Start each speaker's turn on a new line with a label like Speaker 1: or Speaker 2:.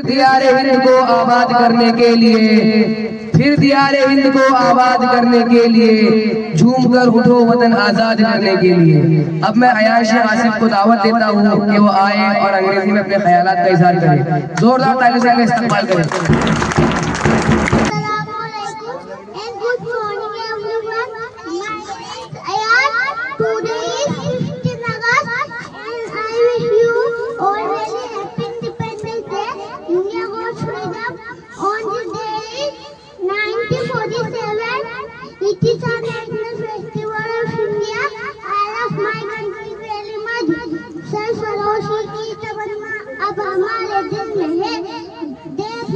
Speaker 1: दियारे हिंद को आबाद करने के लिए, फिर दियारे हिंद को आबाद करने के लिए, झूम कर उठो वतन आजाद करने के लिए। अब मैं अयाशी आसिफ को दावत देता हूँ कि वो आए और अंग्रेजी में अपने ख्यालात का इजहार करें। जोरदार ताली से इनका इस्तेमाल करें।
Speaker 2: It is a national festival of India. I love my country very much. सरफरोशी की तमन्ना अब हमारे दिल में है। देश